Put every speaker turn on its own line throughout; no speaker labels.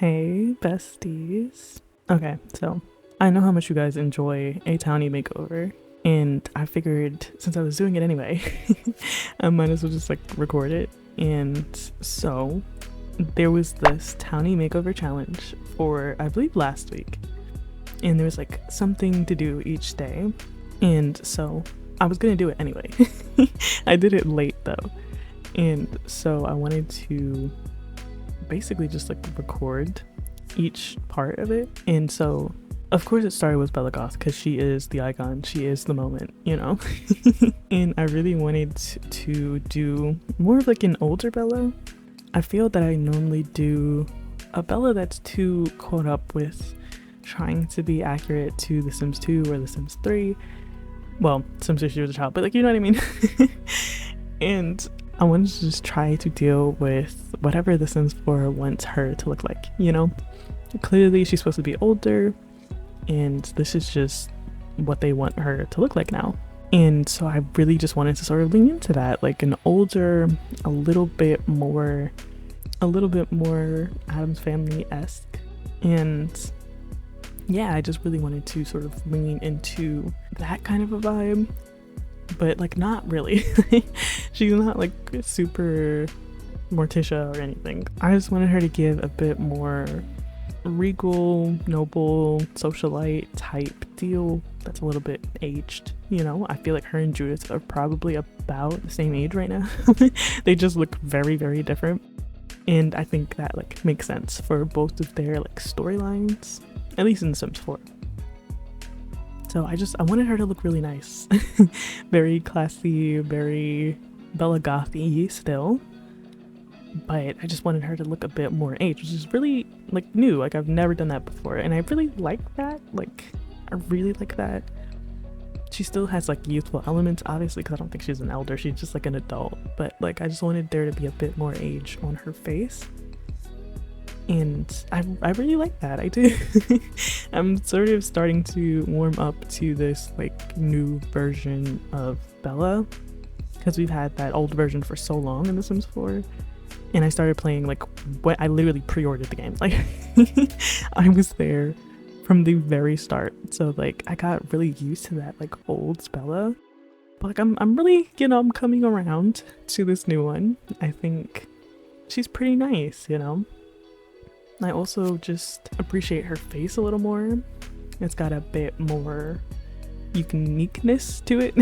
Hey, besties. Okay, so I know how much you guys enjoy a townie makeover, and I figured since I was doing it anyway, I might as well just like record it. And so there was this townie makeover challenge for, I believe, last week, and there was like something to do each day, and so I was gonna do it anyway. I did it late though, and so I wanted to basically just like record each part of it. And so of course it started with Bella Goth because she is the icon, she is the moment, you know. And I really wanted to do more of like an older Bella. I feel that I normally do a Bella that's too caught up with trying to be accurate to The Sims 2 or The Sims 3. Well, Sims 3 she was a child, but like, you know what I mean. And I wanted to just try to deal with whatever The Sims 4 wants her to look like, you know? Clearly she's supposed to be older, and this is just what they want her to look like now. And so I really just wanted to sort of lean into that, like an older, a little bit more Addams Family-esque. And yeah, I just really wanted to sort of lean into that kind of a vibe. But like not really. She's not like super Morticia or anything. I just wanted her to give a bit more regal, noble, socialite type deal that's a little bit aged, you know. I feel like her and Judith are probably about the same age right now. They just look very, very different, and I think that like makes sense for both of their like storylines, at least in The Sims 4. So I wanted her to look really nice. Very classy, very Bella Gothy still. But I just wanted her to look a bit more aged, which is really like new. Like I've never done that before. And I really like that. Like I really like that. She still has like youthful elements, obviously, because I don't think she's an elder. She's just like an adult. But like I just wanted there to be a bit more age on her face. And I really like that. I do. I'm sort of starting to warm up to this like new version of Bella, because we've had that old version for so long in The Sims 4, and I started playing like what I literally pre-ordered the game. Like I was there from the very start, so like I got really used to that like old Bella. But like I'm really, you know, I'm coming around to this new one. I think she's pretty nice, you know. I also just appreciate her face a little more. It's got a bit more uniqueness to it.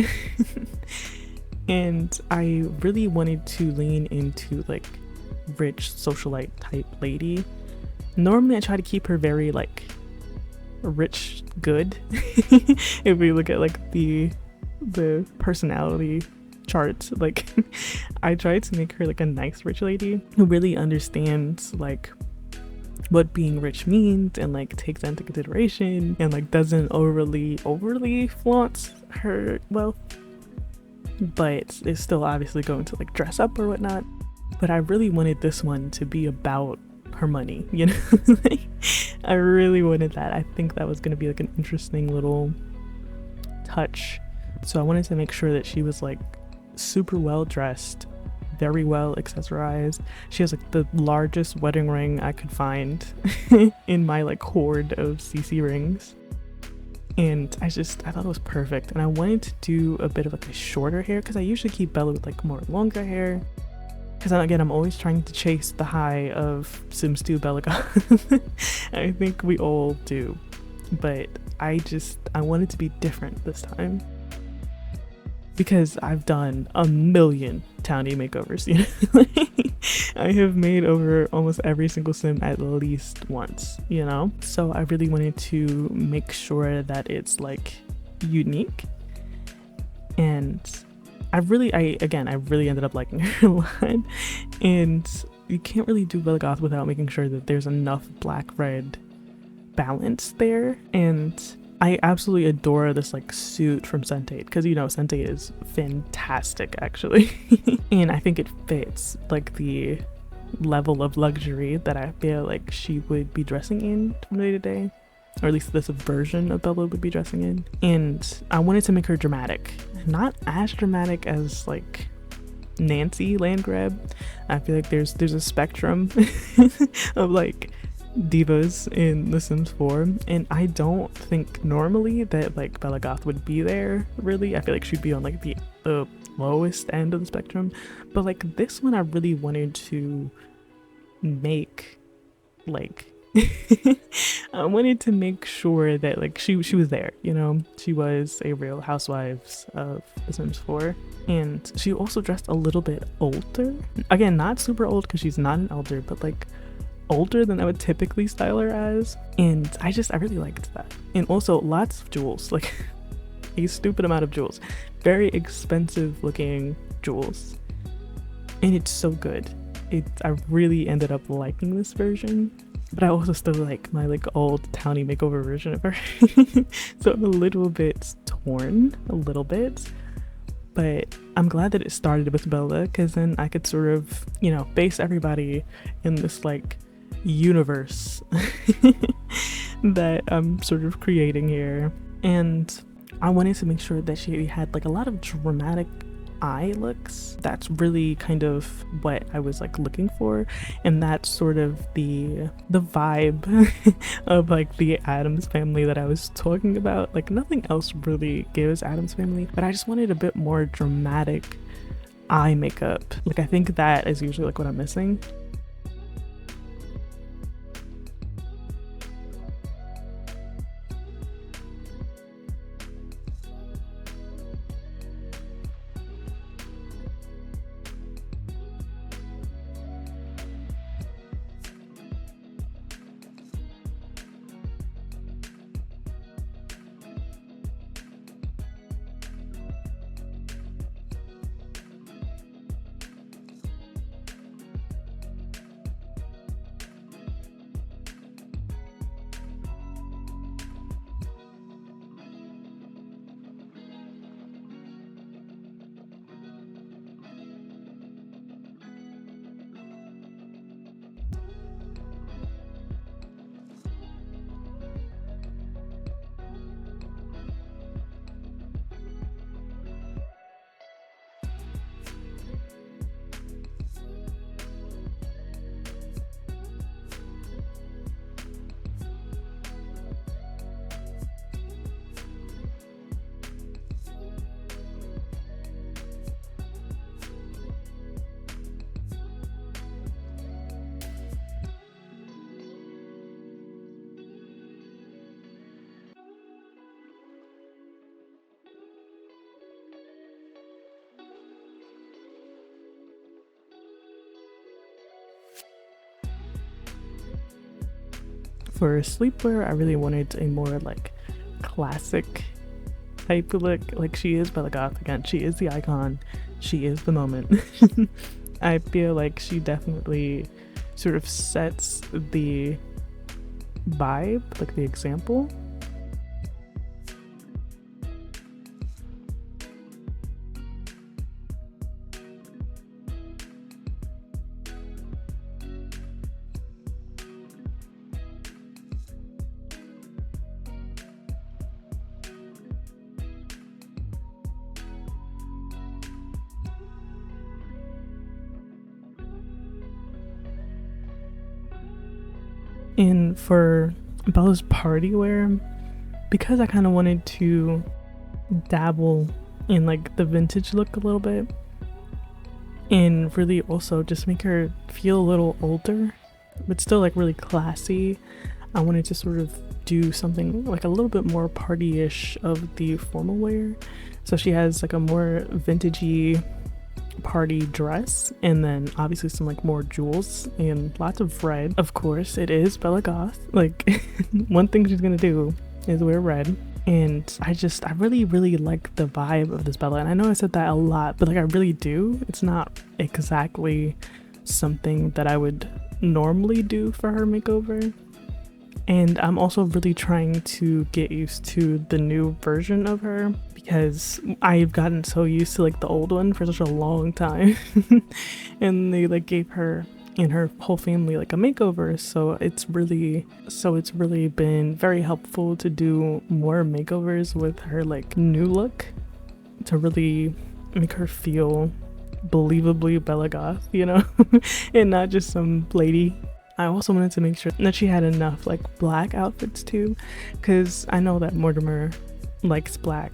And I really wanted to lean into like rich socialite type lady. Normally I try to keep her very like rich good. If we look at like the personality chart, like I tried to make her like a nice rich lady who really understands like what being rich means and like takes that into consideration, and like doesn't overly flaunt her wealth, but is still obviously going to like dress up or whatnot. But I really wanted this one to be about her money, you know. I really wanted that. I think that was going to be like an interesting little touch. So I wanted to make sure that she was like super well dressed, very well accessorized. She has like the largest wedding ring I could find in my like hoard of CC rings, and I thought it was perfect. And I wanted to do a bit of like a shorter hair, because I usually keep Bella with like more longer hair, because again I'm always trying to chase the high of Sims 2 Bella Goth. I think we all do, but I wanted to be different this time, because I've done a million townie makeovers, you know. I have made over almost every single sim at least once, you know. So I really wanted to make sure that it's like unique, and I really ended up liking her a lot. And you can't really do Bella Goth without making sure that there's enough black-red balance there. And I absolutely adore this like suit from Sentate, because you know Sentate is fantastic actually. And I think it fits like the level of luxury that I feel like she would be dressing in from day to day, or at least this version of Bella would be dressing in. And I wanted to make her dramatic, not as dramatic as like Nancy Landgrab. I feel like there's a spectrum of like divas in The Sims 4, and I don't think normally that like Bella Goth would be there really. I feel like she'd be on like the lowest end of the spectrum, but like this one I really wanted to make like I wanted to make sure that like she was there, you know, she was a real housewives of The Sims 4. And she also dressed a little bit older, again not super old because she's not an elder, but like older than I would typically style her as. And I really liked that. And also lots of jewels, like a stupid amount of jewels, very expensive looking jewels, and it's so good. I really ended up liking this version, but I also still like my like old townie makeover version of her. So I'm a little bit torn, a little bit, but I'm glad that it started with Bella, because then I could sort of, you know, base everybody in this like universe that I'm sort of creating here. And I wanted to make sure that she had like a lot of dramatic eye looks. That's really kind of what I was like looking for, and that's sort of the vibe of like the Addams family that I was talking about. Like nothing else really gives Addams family, but I just wanted a bit more dramatic eye makeup. Like I think that is usually like what I'm missing. For sleepwear, I really wanted a more like classic type look. Like she is Bella Goth again, she is the icon, she is the moment. I feel like she definitely sort of sets the vibe, like the example. And for Bella's party wear, because I kind of wanted to dabble in like the vintage look a little bit, and really also just make her feel a little older but still like really classy, I wanted to sort of do something like a little bit more party-ish of the formal wear. So she has like a more vintagey party dress, and then obviously some like more jewels and lots of red. Of course, it is Bella Goth. Like one thing she's gonna do is wear red. And I really like the vibe of this Bella, and I know I said that a lot, but like I really do. It's not exactly something that I would normally do for her makeover. And I'm also really trying to get used to the new version of her, because I've gotten so used to like the old one for such a long time. And they like gave her and her whole family like a makeover, so it's really been very helpful to do more makeovers with her like new look, to really make her feel believably Bella Goth, you know. And not just some lady. I also wanted to make sure that she had enough like black outfits too, because I know that Mortimer likes black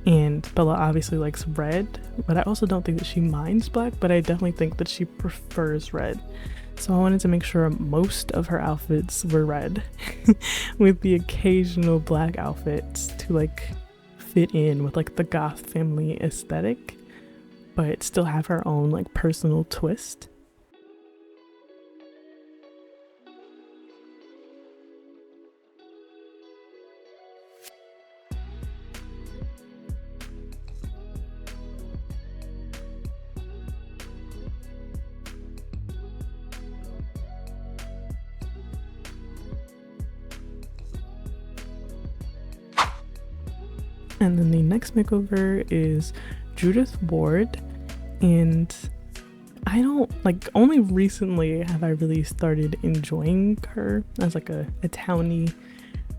and Bella obviously likes red, but I also don't think that she minds black, but I definitely think that she prefers red. So I wanted to make sure most of her outfits were red with the occasional black outfits to like fit in with like the goth family aesthetic, but still have her own like personal twist. And then the next makeover is Judith Ward, and I don't like, only recently have I really started enjoying her as like a townie,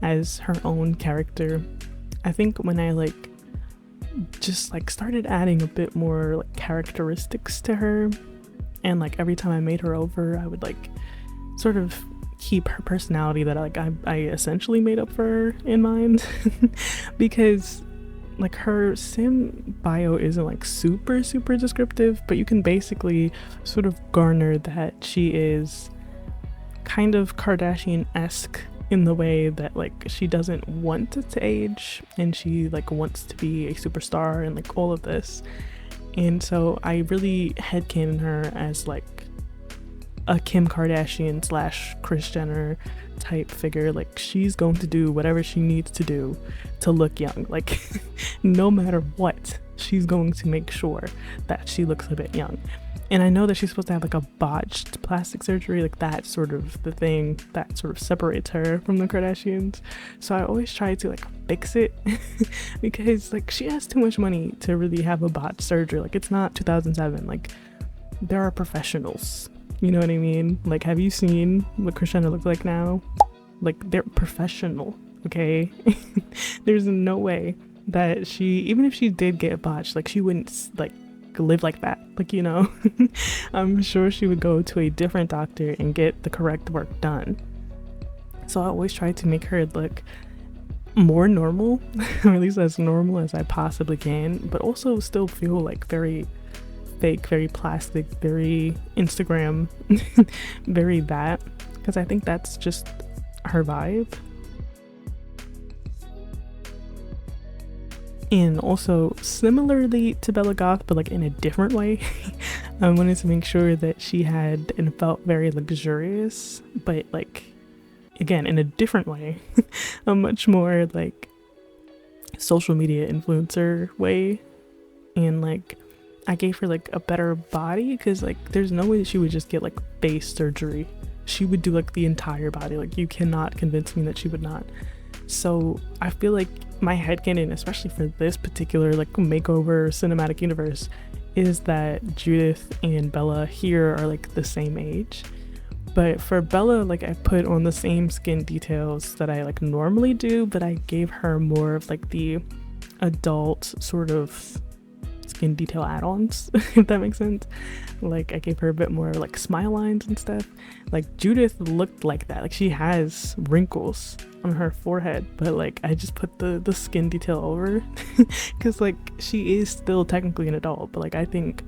as her own character. I think when I like just like started adding a bit more like characteristics to her, and like every time I made her over, I would like sort of keep her personality that I essentially made up for her in mind because like her sim bio isn't like super descriptive, but you can basically sort of garner that she is kind of Kardashian-esque in the way that like she doesn't want it to age and she like wants to be a superstar and like all of this. And so I really headcanon her as like a Kim Kardashian / Kris Jenner type figure. Like she's going to do whatever she needs to do to look young, like no matter what, she's going to make sure that she looks a bit young. And I know that she's supposed to have like a botched plastic surgery, like that's sort of the thing that sort of separates her from the Kardashians. So I always try to like fix it because like she has too much money to really have a botched surgery. Like it's not 2007, like there are professionals. You know what I mean? Like, have you seen what Kris Jenner looks like now? Like, they're professional, okay? There's no way that she, even if she did get botched, like, she wouldn't, like, live like that. Like, you know? I'm sure she would go to a different doctor and get the correct work done. So I always try to make her look more normal, or at least as normal as I possibly can, but also still feel, like, very fake, very plastic, very Instagram, very that, because I think that's just her vibe. And also similarly to Bella Goth, but like in a different way, I wanted to make sure that she had and felt very luxurious, but like again in a different way, a much more like social media influencer way. And like I gave her like a better body because like there's no way that she would just get like face surgery. She would do like the entire body. Like you cannot convince me that she would not. So I feel like my headcanon, especially for this particular like makeover cinematic universe, is that Judith and Bella here are like the same age. But for Bella, like I put on the same skin details that I like normally do, but I gave her more of like the adult sort of skin detail add-ons, if that makes sense. Like I gave her a bit more like smile lines and stuff. Like Judith looked like that, like she has wrinkles on her forehead, but like I just put the skin detail over because like she is still technically an adult, but like I think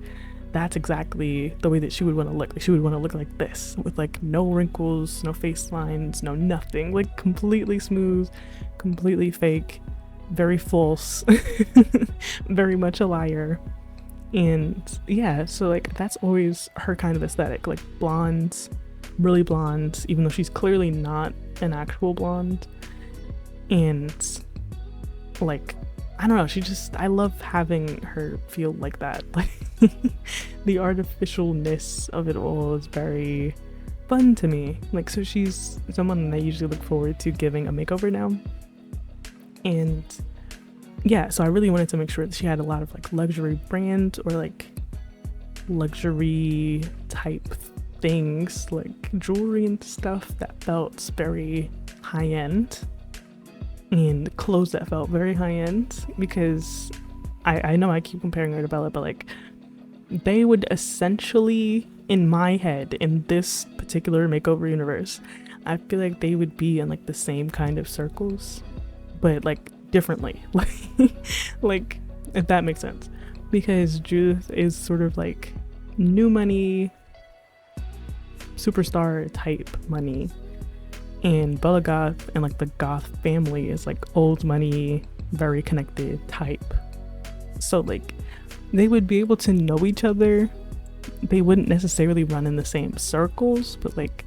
that's exactly the way that she would want to look. Like she would want to look like this, with like no wrinkles, no face lines, no nothing, like completely smooth, completely fake, very false, very much a liar. And yeah, so like that's always her kind of aesthetic, like blondes, really blonde, even though she's clearly not an actual blonde. And like I don't know, I love having her feel like that. Like the artificialness of it all is very fun to me. Like so she's someone that I usually look forward to giving a makeover now. And yeah, so I really wanted to make sure that she had a lot of like luxury brand or like luxury type things, like jewelry and stuff that felt very high end, and clothes that felt very high end, because I know I keep comparing her to Bella, but like they would essentially in my head, in this particular makeover universe, I feel like they would be in like the same kind of circles, but like differently. Like if that makes sense, because Judith is sort of like new money, superstar type money, and Bella Goth and like the Goth family is like old money, very connected type. So like they would be able to know each other. They wouldn't necessarily run in the same circles, but like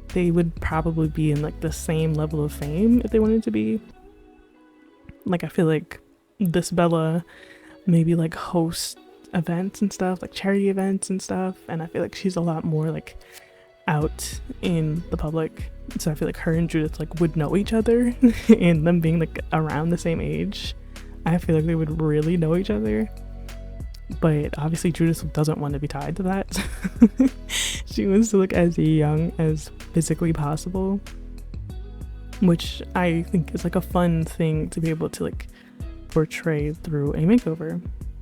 they would probably be in like the same level of fame if they wanted to be. Like I feel like this Bella maybe like host events and stuff, like charity events and stuff, and I feel like she's a lot more like out in the public, so I feel like her and Judith like would know each other. And them being like around the same age, I feel like they would really know each other. But obviously Judith doesn't want to be tied to that. She wants to look as young as physically possible, which I think is like a fun thing to be able to like portray through a makeover.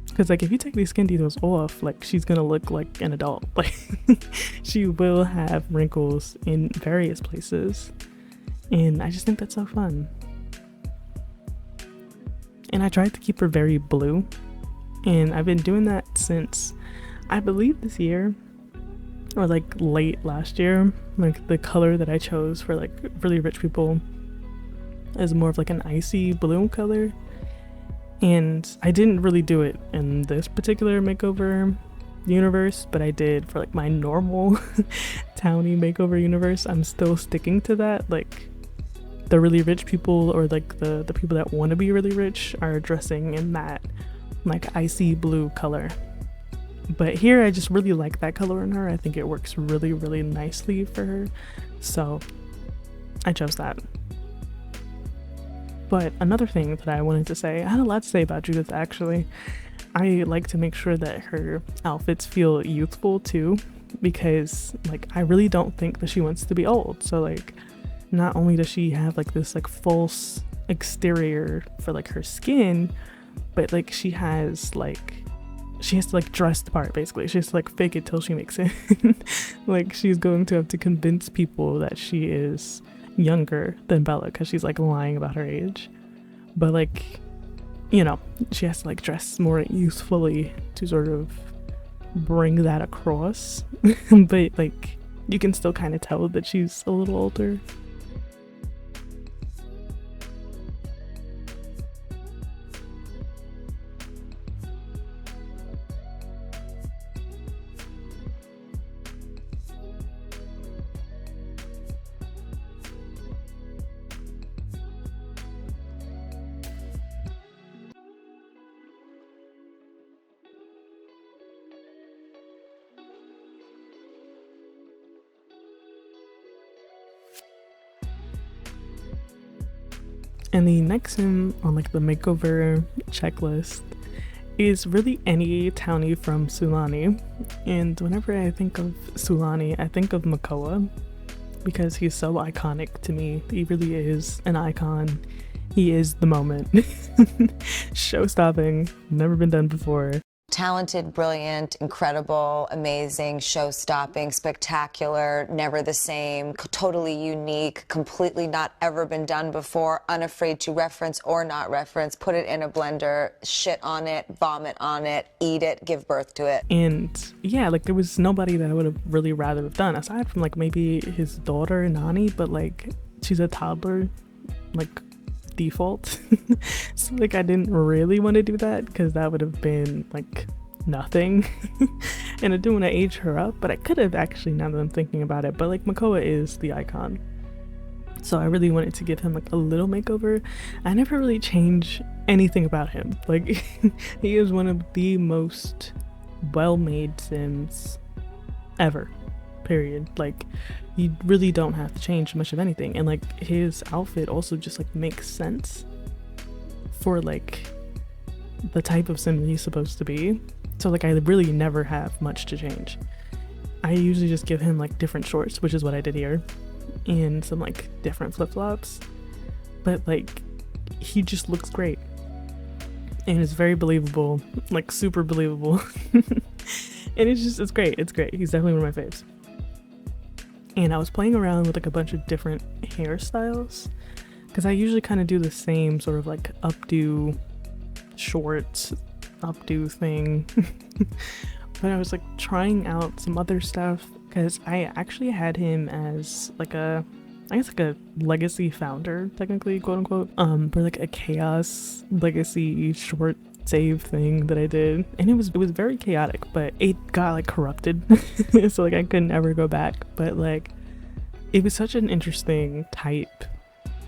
Because like if you take these skin details off, like she's gonna look like an adult. Like she will have wrinkles in various places, and I just think that's so fun. And I tried to keep her very blue, and I've been doing that since I believe this year, or like late last year. Like the color that I chose for like really rich people is more of like an icy blue color. And I didn't really do it in this particular makeover universe, but I did for like my normal townie makeover universe. I'm still sticking to that. Like the really rich people, or like the people that want to be really rich, are dressing in that like icy blue color. But here I just really like that color in her. I think it works really, really nicely for her, so I chose that. But another thing that I wanted to say, I had a lot to say about Judith actually. I like to make sure that her outfits feel youthful too, because like I really don't think that she wants to be old. So like not only does she have like this like false exterior for like her skin, but like she has to like dress the part basically. She has to like fake it till she makes it. Like she's going to have to convince people that she is younger than Bella because she's like lying about her age. But like, you know, she has to like dress more youthfully to sort of bring that across. But like you can still kind of tell that she's a little older. And the next thing on like the makeover checklist is really any townie from Sulani. And whenever I think of Sulani, I think of Makoa, because he's so iconic to me. He really is an icon. He is the moment. Show-stopping, never been done before.
Talented, brilliant, incredible, amazing, show-stopping, spectacular, never the same, totally unique, completely not ever been done before, unafraid to reference or not reference, put it in a blender, shit on it, vomit on it, eat it, give birth to it.
And yeah, like there was nobody that I would have really rather have done, aside from like maybe his daughter, Nani, but like she's a toddler, like default. So like I didn't really want to do that because that would have been like nothing. And I didn't want to age her up, but I could have actually, now that I'm thinking about it. But like Makoa is the icon, so I really wanted to give him like a little makeover. I never really change anything about him. Like he is one of the most well-made Sims ever, period. Like you really don't have to change much of anything, and like his outfit also just like makes sense for like the type of sim he's supposed to be. So like I really never have much to change. I usually just give him like different shorts, which is what I did here, and some like different flip-flops, but like he just looks great and it's very believable, like super believable. And it's great. It's great. He's definitely one of my faves. And I was playing around with like a bunch of different hairstyles because I usually kind of do the same sort of like updo shorts, updo thing. But I was like trying out some other stuff because I actually had him as like a, I guess like a legacy founder, technically, quote unquote, for like a chaos legacy short save thing that I did, and it was very chaotic, but it got like corrupted. So like I couldn't ever go back, but like it was such an interesting type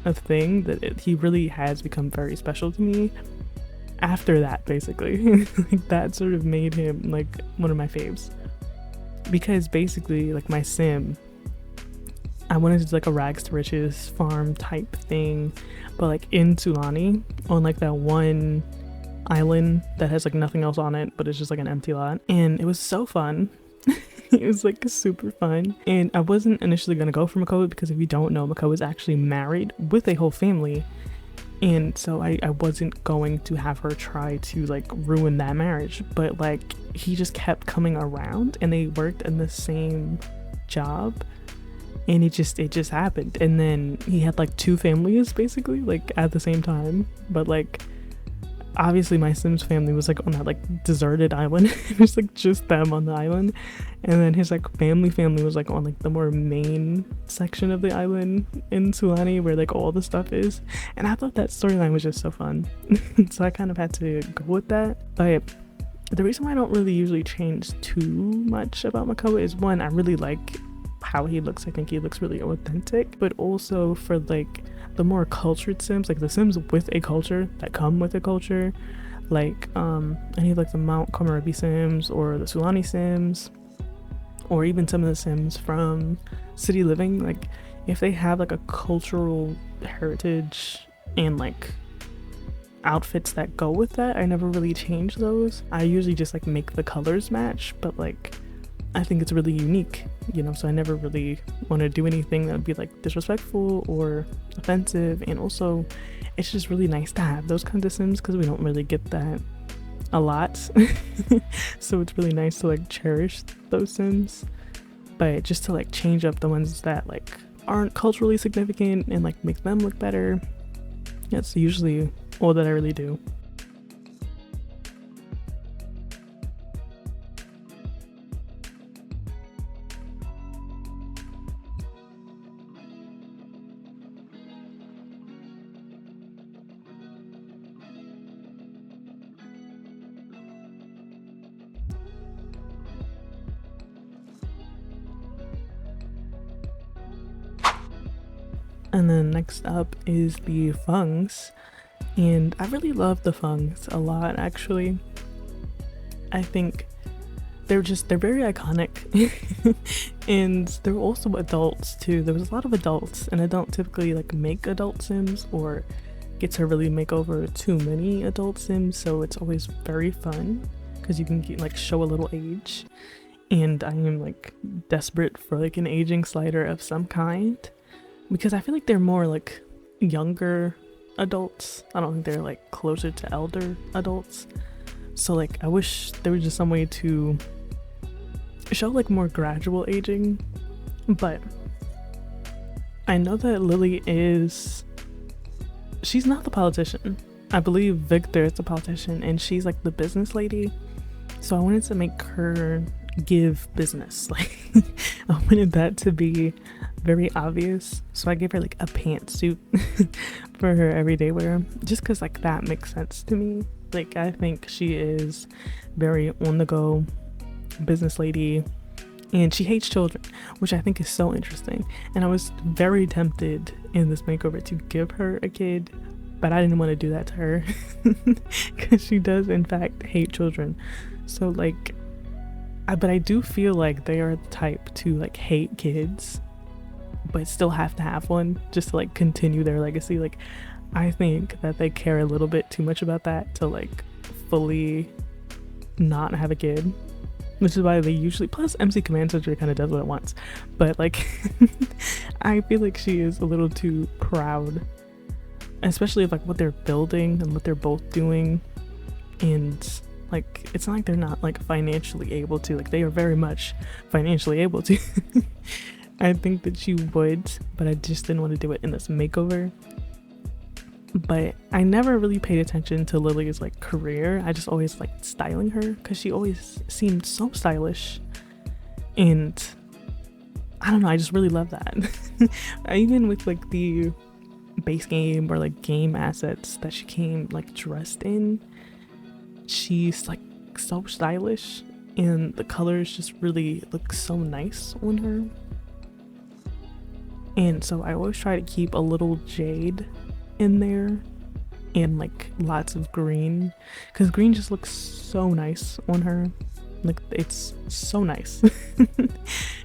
of thing that he really has become very special to me after that, basically. Like that sort of made him like one of my faves, because basically like my sim, I wanted to do like a rags to riches farm type thing, but like in Townie, on like that one island that has like nothing else on it, but it's just like an empty lot. And it was so fun. It was like super fun. And I wasn't initially gonna go for Makeover because if you don't know, Makeover is actually married with a whole family, and so I wasn't going to have her try to like ruin that marriage. But like he just kept coming around and they worked in the same job, and it just happened. And then he had like two families basically like at the same time, but like obviously my Sims family was like on that like deserted island. It was like just them on the island, and then his like family was like on like the more main section of the island in Townie where like all the stuff is. And I thought that storyline was just so fun. So I kind of had to go with that. But the reason why I don't really usually change too much about Makeover is, one, I really like how he looks. I think he looks really authentic, but also for like the more cultured Sims, like the Sims with a culture, that come with a culture, like any of like the Mount Komorebi Sims or the Sulani Sims, or even some of the Sims from City Living, like if they have like a cultural heritage and like outfits that go with that, I never really change those. I usually just like make the colors match, but like I think it's really unique, you know, so I never really want to do anything that would be like disrespectful or offensive. And also it's just really nice to have those kinds of Sims because we don't really get that a lot. So it's really nice to like cherish those Sims, but just to like change up the ones that like aren't culturally significant and like make them look better, that's usually all that I really do. And then next up is the fengs, and I really love the fengs a lot actually. I think they're very iconic. And they're also adults too. There was a lot of adults, and I don't typically like make adult Sims or get to really make over too many adult Sims, so it's always very fun because you can like show a little age, and I am like desperate for like an aging slider of some kind, because I feel like they're more like younger adults. I don't think they're like closer to elder adults. So like I wish there was just some way to show like more gradual aging. But I know that Lily she's not the politician. I believe Victor is the politician and she's like the business lady. So I wanted to make her give business. Like I wanted that to be very obvious, so I gave her like a pantsuit for her everyday wear, just because like that makes sense to me. Like I think she is very on the go business lady, and she hates children, which I think is so interesting. And I was very tempted in this makeover to give her a kid, but I didn't want to do that to her because she does in fact hate children. So like but I do feel like they are the type to like hate kids but still have to have one just to like continue their legacy. Like I think that they care a little bit too much about that to like fully not have a kid, which is why they usually, plus MC Command Center kind of does what it wants, but like I feel like she is a little too proud, especially of like what they're building and what they're both doing, and Like, it's not like they're not like financially able to, like they are very much financially able to. I think that she would, but I just didn't want to do it in this makeover. But I never really paid attention to Lily's like career. I just always liked styling her because she always seemed so stylish, and I don't know, I just really love that. Even with like the base game or like game assets that she came like dressed in, she's like so stylish, and the colors just really look so nice on her. And so I always try to keep a little jade in there and like lots of green, because green just looks so nice on her. Like, it's so nice.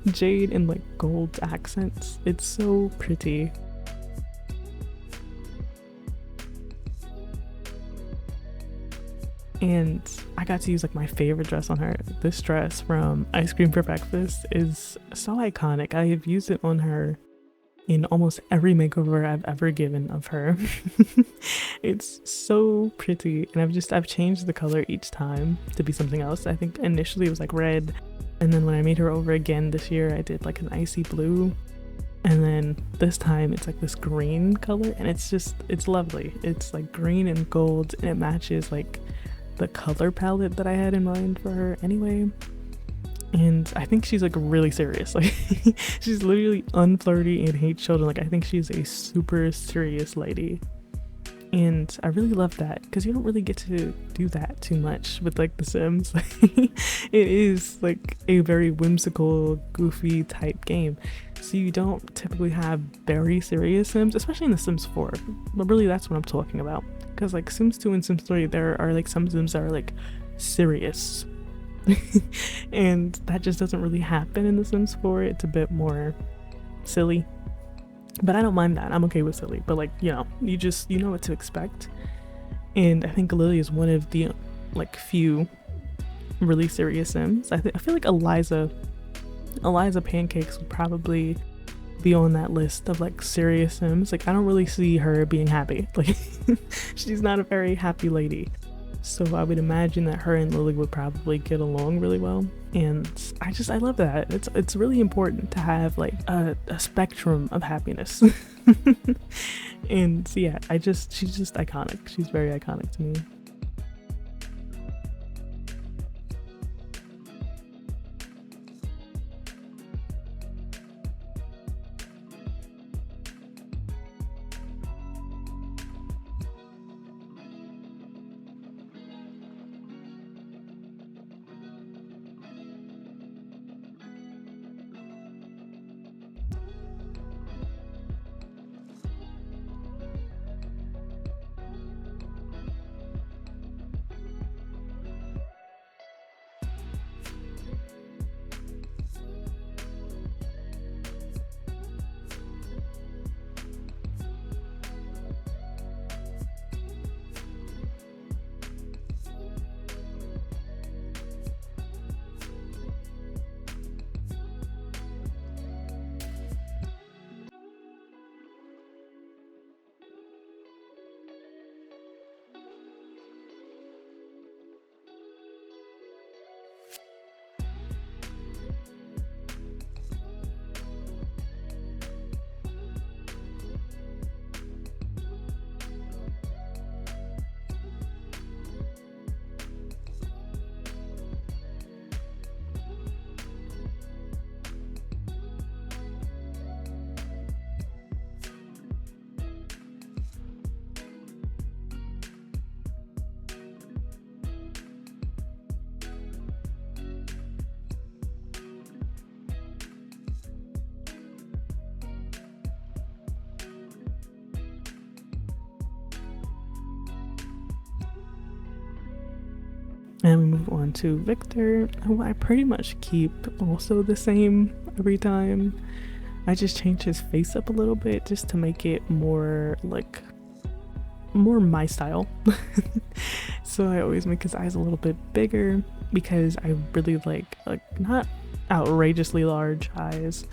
Jade and like gold accents, it's so pretty. And I got to use like my favorite dress on her. This dress from Ice Cream for Breakfast is so iconic. I have used it on her in almost every makeover I've ever given of her. It's so pretty, and I've changed the color each time to be something else. I think initially it was like red, and then when I made her over again this year, I did like an icy blue, and then this time it's like this green color, and it's lovely. It's like green and gold, and it matches like the color palette that I had in mind for her anyway. And I think she's like really serious. Like, she's literally unflirty and hates children. Like, I think she's a super serious lady, and I really love that because you don't really get to do that too much with like The Sims. It is like a very whimsical, goofy type game, so you don't typically have very serious Sims, especially in The Sims 4. But really, that's what I'm talking about, because like Sims 2 and Sims 3, there are like some Sims that are like serious. And that just doesn't really happen in The Sims 4. It's a bit more silly, but I don't mind that. I'm okay with silly, but like, you know, you know what to expect. And I think Lily is one of the like few really serious Sims. I feel like Eliza Pancakes would probably be on that list of like serious Sims. Like, I don't really see her being happy. Like, she's not a very happy lady. So I would imagine that her and Lily would probably get along really well. And I love that. It's really important to have like a spectrum of happiness. And yeah, she's just iconic. She's very iconic to me. And we move on to Victor, who I pretty much keep also the same every time. I just change his face up a little bit just to make it more my style. So I always make his eyes a little bit bigger because I really like not outrageously large eyes,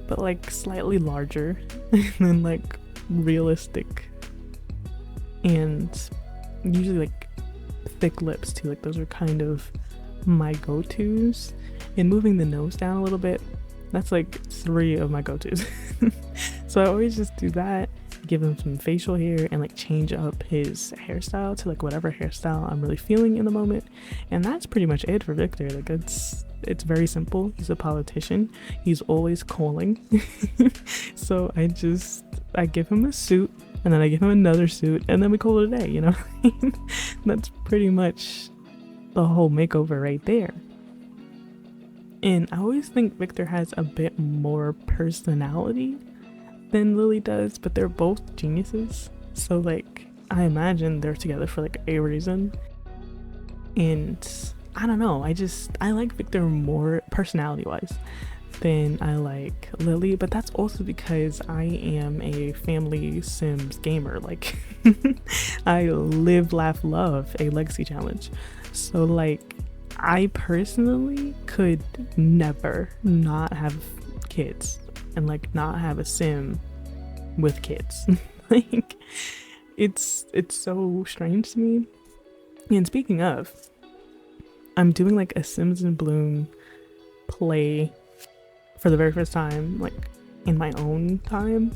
but like slightly larger and then like realistic, and usually like thick lips too. Like those are kind of my go-tos. And moving the nose down a little bit, that's like 3 of my go-tos. So I always just do that, give him some facial hair, and like change up his hairstyle to like whatever hairstyle I'm really feeling in the moment. And that's pretty much it for Victor. Like it's very simple. He's a politician. He's always calling. So I give him a suit, and then I give him another suit, and then we call it a day, you know? That's pretty much the whole makeover right there. And I always think Victor has a bit more personality than Lily does, but they're both geniuses. So like, I imagine they're together for like a reason. And I don't know, I like Victor more personality wise than I like Lily, but that's also because I am a family Sims gamer. Like I live, laugh, love a legacy challenge. So like, I personally could never not have kids and like not have a sim with kids. Like it's so strange to me. And speaking of, I'm doing like a Sims in Bloom play for the very first time, like in my own time.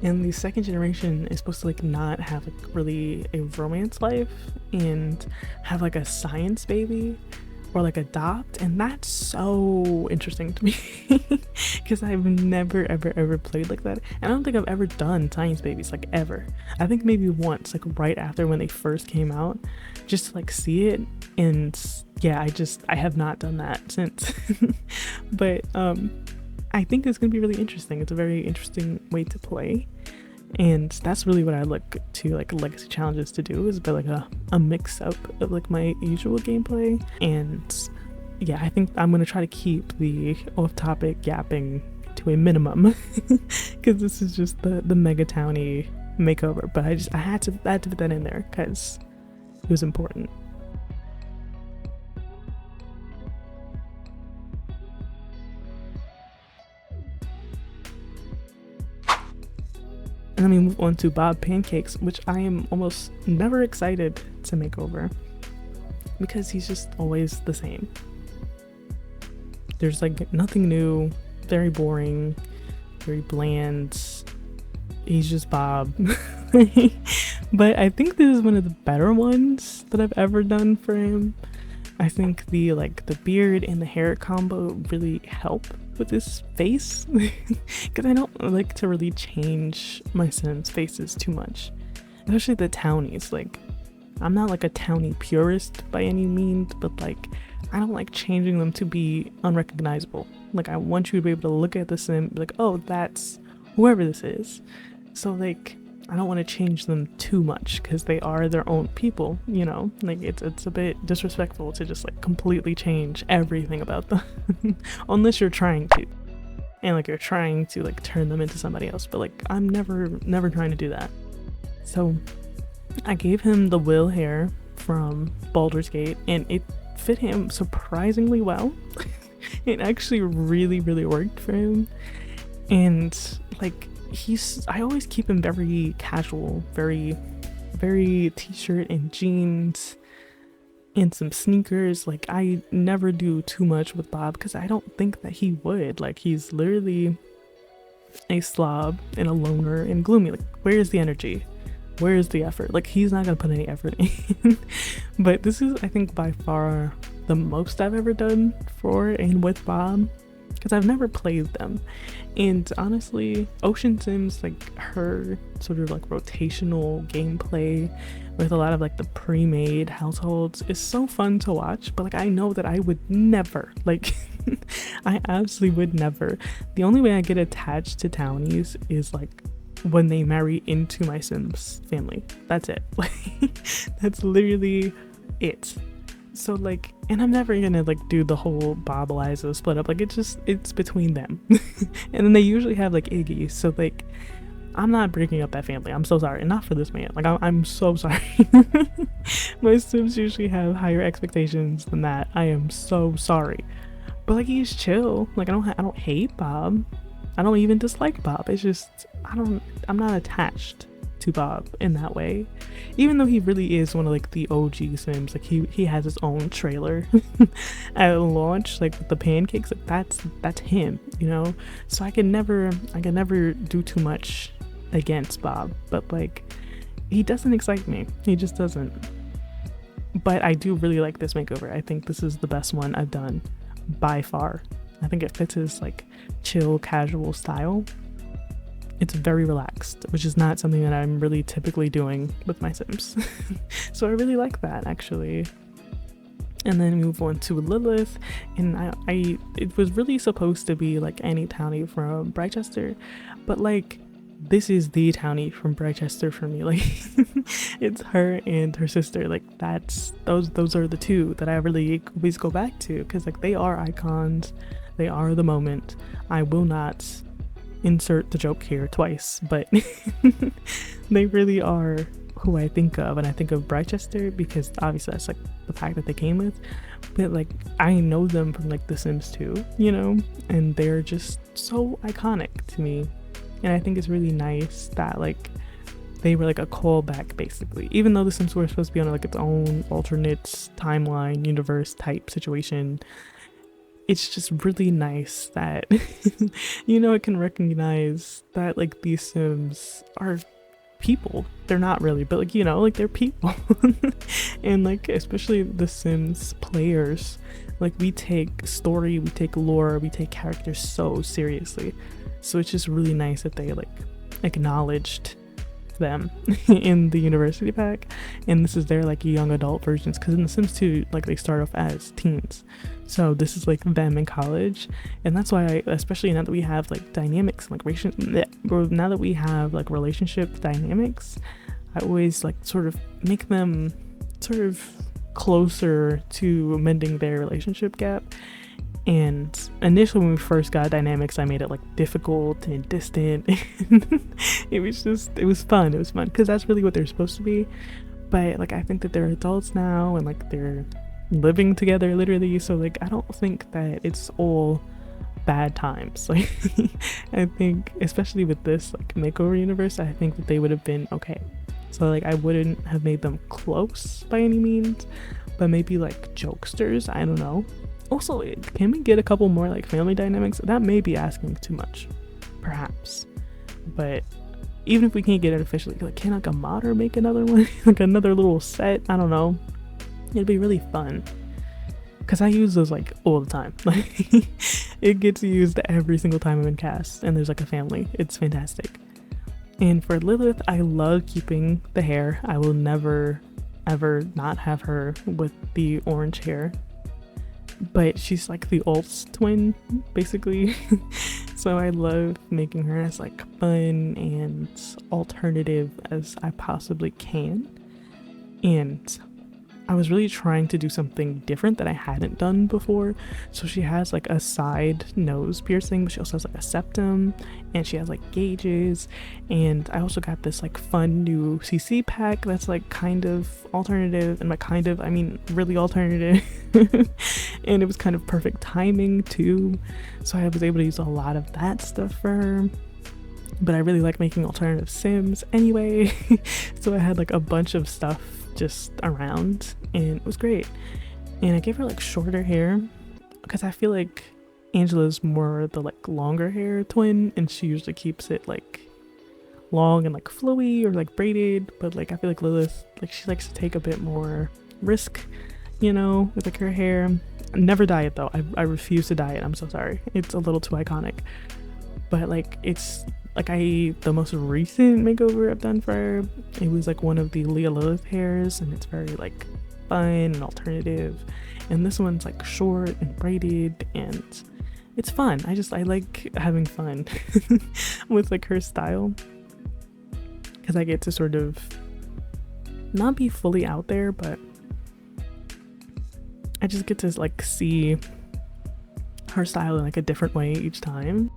And the second generation is supposed to like not have like really a romance life and have like a science baby or like adopt, and that's so interesting to me because I've never ever played like that, and I don't think I've ever done science babies, like ever. I think maybe once, like right after when they first came out, just to like see it, and yeah, I have not done that since. But I think it's gonna be really interesting. It's a very interesting way to play, and that's really what I look to like legacy challenges to do, is like a mix up of like my usual gameplay. And yeah, I think I'm gonna try to keep the off-topic yapping to a minimum because this is just the mega townie makeover. But I had to put that in there because it was important. And then we move on to Bob Pancakes, which I am almost never excited to make over because he's just always the same. There's like nothing new, very boring, very bland. He's just Bob. But I think this is one of the better ones that I've ever done for him. I think the beard and the hair combo really help with his face because I don't like to really change my Sims faces too much, especially the Townies. Like, I'm not like a Townie purist by any means, but like I don't like changing them to be unrecognizable. Like, I want you to be able to look at the Sim and be like, oh, that's whoever this is. So like, I don't want to change them too much because they are their own people, you know? Like, it's a bit disrespectful to just like completely change everything about them unless you're trying to, and like you're trying to like turn them into somebody else. But like, I'm never trying to do that. So I gave him the Will hair from Baldur's Gate, and it fit him surprisingly well. It actually really worked for him. And like, I always keep him very casual, very t-shirt and jeans and some sneakers. Like, I never do too much with Bob because I don't think that he would. Like, he's literally a slob and a loner and gloomy. Like, where's the energy? Where's the effort? Like, he's not gonna put any effort in. But this is, I think, by far the most I've ever done for and with Bob, because I've never played them. And honestly, Ocean Sims, like her sort of like rotational gameplay with a lot of like the pre-made households, is so fun to watch. But like, I know that I would never, like I absolutely would never. The only way I get attached to Townies is like when they marry into my Sims family. That's it. Like, that's literally it. So like, and I'm never gonna like do the whole Bob Eliza split up. Like, it's between them. And then they usually have like Iggy, so like, I'm not breaking up that family. I'm so sorry. And not for this man. Like, I'm so sorry. My Sims usually have higher expectations than that. I am so sorry. But like, he's chill. Like, I don't hate Bob. I don't even dislike Bob. It's just, I'm not attached to Bob in that way, even though he really is one of like the OG Sims. Like he has his own trailer at launch, like with the pancakes. Like that's him, you know. So I can never do too much against Bob, but like he doesn't excite me. He just doesn't. But I do really like this makeover. I think this is the best one I've done by far. I think it fits his like chill, casual style. It's very relaxed, which is not something that I'm really typically doing with my Sims. So I really like that, actually. And then move on to Lillith, and I it was really supposed to be like any townie from Brightchester, but like this is the townie from Brightchester for me. Like it's her and her sister. Like those are the two that I really always go back to, because like they are icons, they are the moment. I will not insert the joke here twice, but they really are who I think of, and I think of Brightchester because obviously that's like the pack that they came with, but like I know them from like The Sims 2, you know, and they're just so iconic to me. And I think it's really nice that like they were like a callback basically, even though The Sims were supposed to be on like its own alternate timeline universe type situation. It's just really nice that you know, it can recognize that like these Sims are people. They're not really, but like, you know, like they're people. And like especially The Sims players, like we take story, we take lore, we take characters so seriously. So it's just really nice that they like acknowledged them in the university pack, and this is their like young adult versions, because in The Sims 2 like they start off as teens, so this is like them in college. And that's why especially now that we have like dynamics like now that we have like relationship dynamics, I always like sort of make them sort of closer to mending their relationship gap. And initially when we first got dynamics, I made it like difficult and distant. It was fun because that's really what they're supposed to be. But like I think that they're adults now and like they're living together literally, so like I don't think that it's all bad times. Like I think especially with this like makeover universe, I think that they would have been okay. So like I wouldn't have made them close by any means, but maybe like jokesters, I don't know. Also, can we get a couple more like family dynamics? That may be asking too much, perhaps. But even if we can't get it officially, like can like a modder make another one? Like another little set? I don't know. It'd be really fun. Because I use those like all the time. Like it gets used every single time I'm in cast and there's like a family. It's fantastic. And for Lillith, I love keeping the hair. I will never ever not have her with the orange hair. But she's like the Alt's twin basically. So I love making her as like fun and alternative as I possibly can. And I was really trying to do something different that I hadn't done before. So she has like a side nose piercing, but she also has like a septum, and she has like gauges. And I also got this like fun new CC pack that's like kind of alternative, and by kind of I mean really alternative. And it was kind of perfect timing too, so I was able to use a lot of that stuff for her. But I really like making alternative Sims anyway. So I had like a bunch of stuff just around, and it was great. And I gave her like shorter hair because I feel like Angela's more the like longer hair twin, and she usually keeps it like long and like flowy or like braided. But like I feel like Lillith, like she likes to take a bit more risk, you know, with like her hair. Never dye it though. I refuse to dye it. I'm so sorry. It's a little too iconic. But like it's like the most recent makeover I've done for her, it was like one of the Lillith hairs, and it's very like fun and alternative. And this one's like short and braided, and it's fun. I like having fun with like her style, because I get to sort of not be fully out there, but I just get to like see her style in like a different way each time.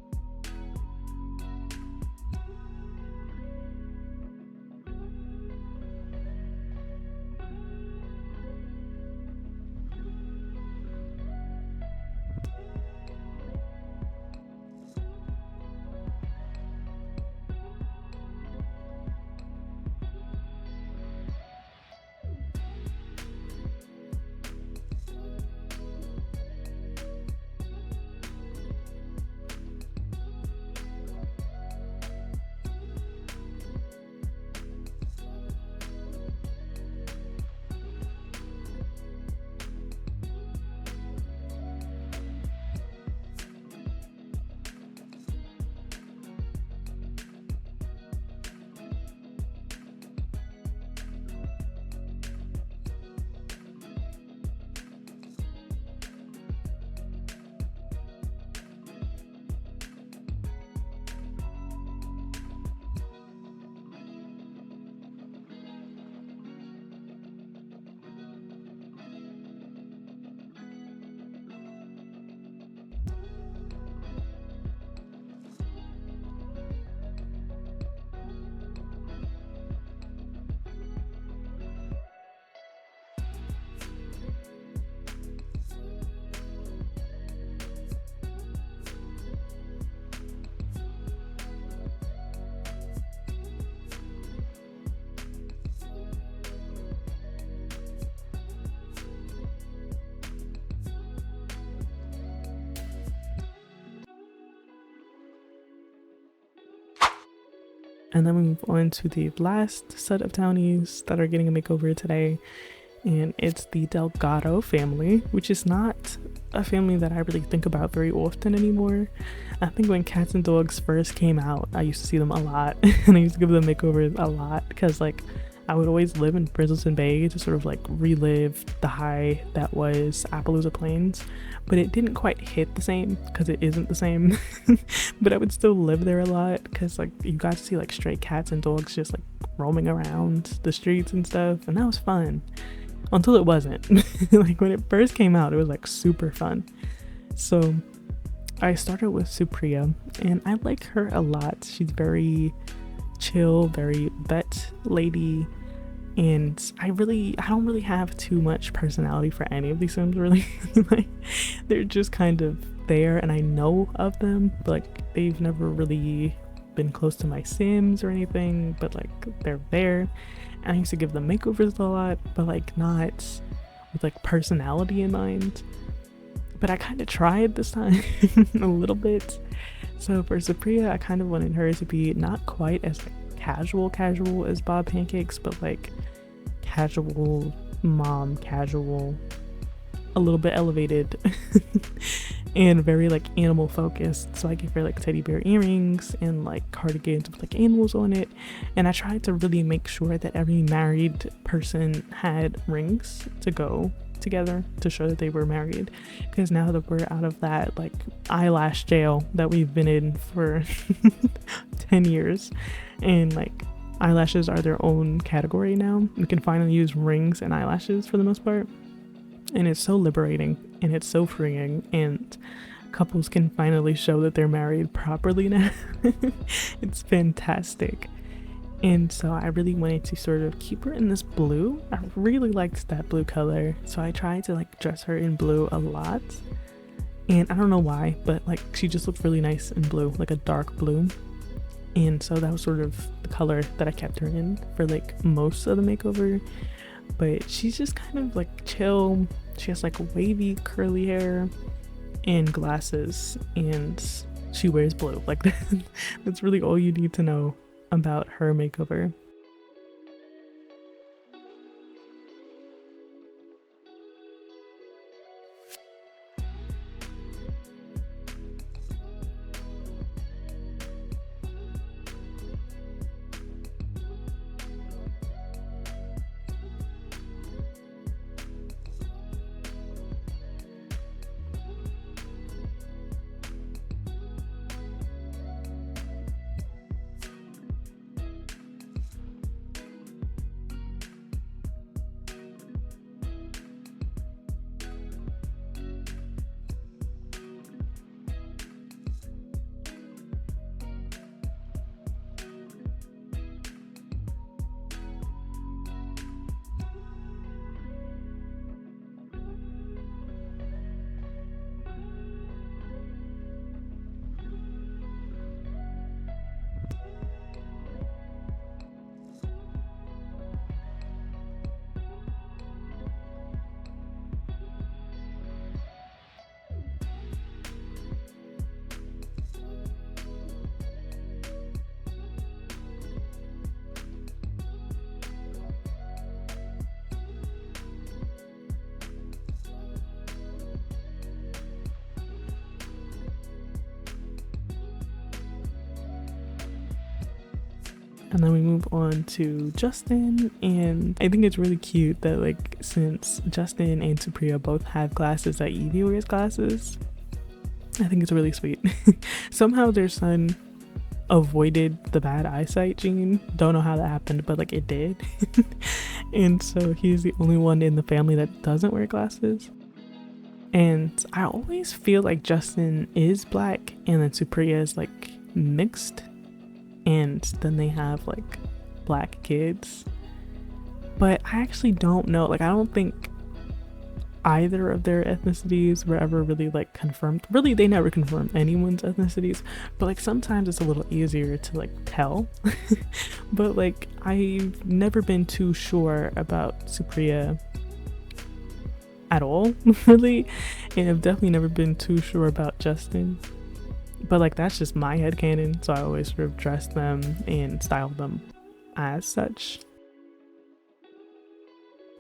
And then we move on to the last set of townies that are getting a makeover today, and it's the Delgato family, which is not a family that I really think about very often anymore. I think when cats and dogs first came out, I used to see them a lot and I used to give them makeovers a lot because like I would always live in Brisbane Bay to sort of like relive the high that was Appaloosa Plains, but it didn't quite hit the same because it isn't the same. But I would still live there a lot because like you got to see like stray cats and dogs just like roaming around the streets and stuff, and that was fun until it wasn't. Like when it first came out, it was like super fun. So I started with Supriya, and I like her a lot. She's very chill, very vet lady, and I don't really have too much personality for any of these sims really. Like they're just kind of there and I know of them, but like they've never really been close to my sims or anything, but like they're there. And I used to give them makeovers a lot, but like not with like personality in mind. But I kind of tried this time a little bit. So for Supriya, I kind of wanted her to be not quite as like casual as Bob Pancakes, but like casual mom, casual, a little bit elevated, and very like animal focused. So I gave her like teddy bear earrings and like cardigans with like animals on it, and I tried to really make sure that every married person had rings to go together to show that they were married, because now that we're out of that like eyelash jail that we've been in for 10 years, and like eyelashes are their own category now, we can finally use rings and eyelashes for the most part, and it's so liberating and it's so freeing, and couples can finally show that they're married properly now. It's fantastic. And so I really wanted to sort of keep her in this blue. I really liked that blue color, so I tried to like dress her in blue a lot. And I don't know why, but like she just looked really nice in blue, like a dark blue. And so that was sort of the color that I kept her in for like most of the makeover. But she's just kind of like chill. She has like wavy curly hair and glasses, and she wears blue. Like that's really all you need to know about her makeover. And then we move on to Justin, and I think it's really cute that like since Justin and Supriya both have glasses, that Evie wears glasses. I think it's really sweet. Somehow their son avoided the bad eyesight gene. Don't know how that happened, but like it did. And so he's the only one in the family that doesn't wear glasses. And I always feel like Justin is black and then Supriya is like mixed, and then they have like black kids, but I actually don't know. Like I don't think either of their ethnicities were ever really like confirmed. Really, they never confirmed anyone's ethnicities, but like sometimes it's a little easier to like tell. But like I've never been too sure about Supriya at all, really, and I've definitely never been too sure about Justin. But like that's just my headcanon, so I always sort of dress them and style them as such.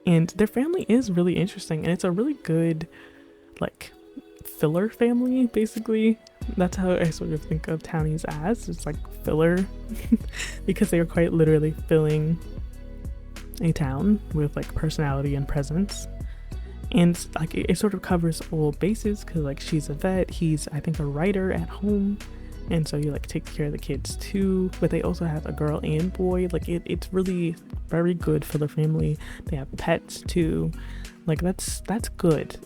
And their family is really interesting, and it's a really good like filler family, basically. That's how I sort of think of Townies as. It's like filler because they are quite literally filling a town with like personality and presence. And like it sort of covers all bases because like she's a vet, he's I think a writer at home, and so he like takes care of the kids too, but they also have a girl and boy. Like it's really very good for the family. They have pets too. Like that's good.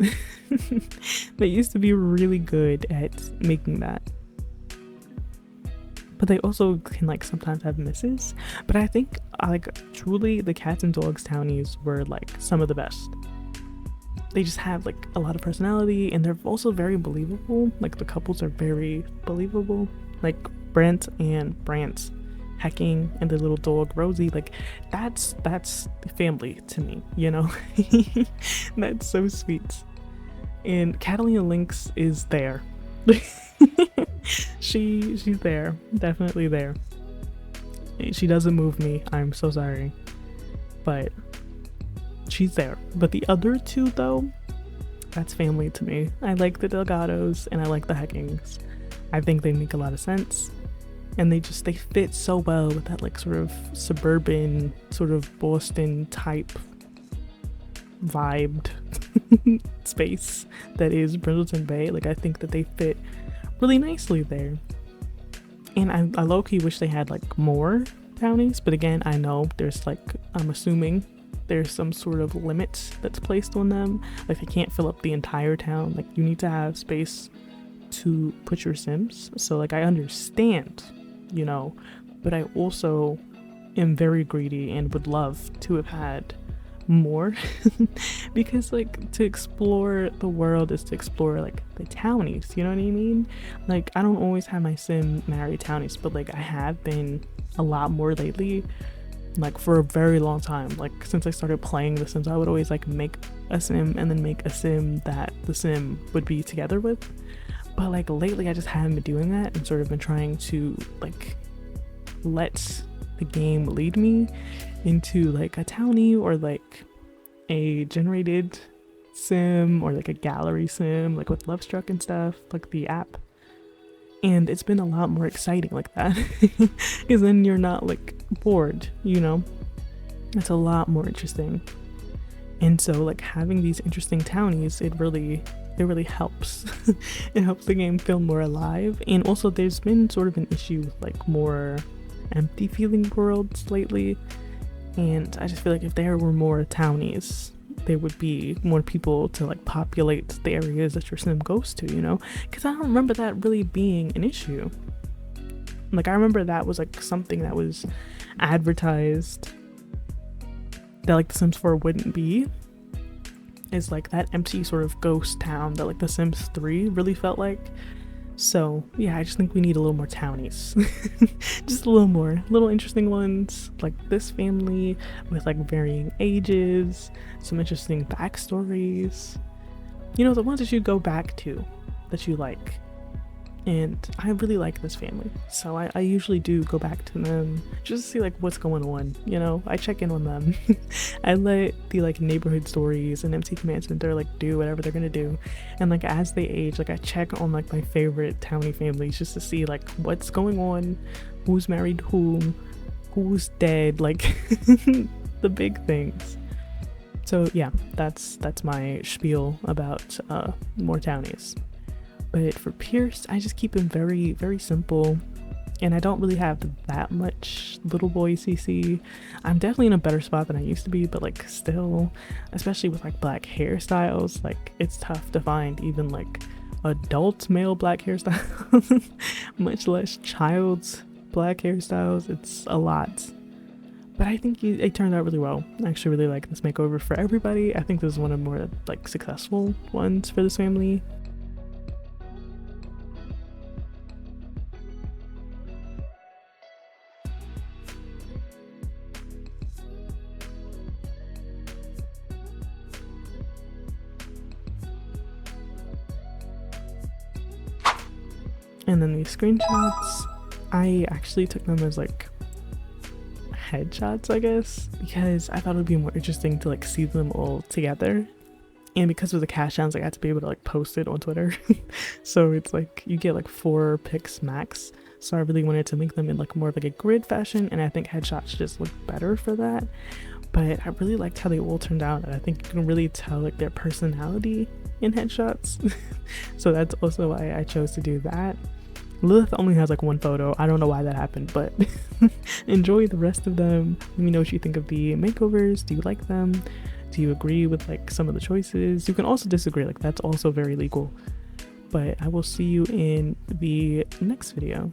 They used to be really good at making that, but they also can like sometimes have misses. But I think like truly the cats and dogs Townies were like some of the best. They just have like a lot of personality, and they're also very believable. Like the couples are very believable, like Brent and Brant's hecking and the little dog Rosie. Like that's family to me, you know. That's so sweet. And Catalina Lynx is there. She's there, definitely there. She doesn't move me, I'm so sorry, but she's there. But the other two though, that's family to me. I like the Delgatos and I like the Heckings. I think they make a lot of sense, and they fit so well with that like sort of suburban, sort of Boston type vibed space that is Brindleton Bay. Like I think that they fit really nicely there. And I low-key wish they had like more Townies, but again, I know there's like, I'm assuming there's some sort of limit that's placed on them. Like they can't fill up the entire town. Like you need to have space to put your Sims. So like I understand, you know, but I also am very greedy and would love to have had more because like to explore the world is to explore like the Townies, you know what I mean? Like I don't always have my Sim marry Townies, but like I have been a lot more lately. Like for a very long time, like since I started playing The Sims, I would always like make a Sim and then make a Sim that the Sim would be together with. But like lately I just haven't been doing that and sort of been trying to like let the game lead me into like a townie or like a generated Sim or like a gallery Sim, like with Lovestruck and stuff, like the app. And it's been a lot more exciting like that because then you're not like bored, you know. It's a lot more interesting. And so like having these interesting Townies, it really helps. It helps the game feel more alive. And also there's been sort of an issue with like more empty feeling worlds lately, and I just feel like if there were more Townies, there would be more people to like populate the areas that your Sim goes to, you know, because I don't remember that really being an issue. Like I remember that was like something that was advertised that like The Sims 4 wouldn't be, is like that empty sort of ghost town that like The Sims 3 really felt like. So yeah, I just think we need a little more Townies. Just a little more, little interesting ones like this family with like varying ages, some interesting backstories, you know, the ones that you go back to that you like. And I really like this family, so I usually do go back to them just to see like what's going on, you know. I check in on them. I let the like neighborhood stories and MC Commandment, they're like do whatever they're gonna do, and like as they age, like I check on like my favorite townie families just to see like what's going on, who's married whom, who's dead, like the big things. So yeah, that's my spiel about more Townies. But for Pierce, I just keep him very, very simple. And I don't really have that much little boy CC. I'm definitely in a better spot than I used to be, but like still, especially with like black hairstyles, like it's tough to find even like adult male black hairstyles, much less child's black hairstyles. It's a lot. But I think it turned out really well. I actually really like this makeover for everybody. I think this is one of the more like successful ones for this family. And then these screenshots, I actually took them as like headshots, I guess, because I thought it would be more interesting to like see them all together. And because of the cash downs, I had to be able to like post it on Twitter. So it's like you get like 4 pics max. So I really wanted to make them in like more of like a grid fashion, and I think headshots just look better for that. But I really liked how they all turned out, and I think you can really tell like their personality in headshots. So that's also why I chose to do that. Lillith only has like 1 photo. I don't know why that happened, but enjoy the rest of them. Let me know what you think of the makeovers. Do you like them? Do you agree with like some of the choices? You can also disagree, like that's also very legal. But I will see you in the next video.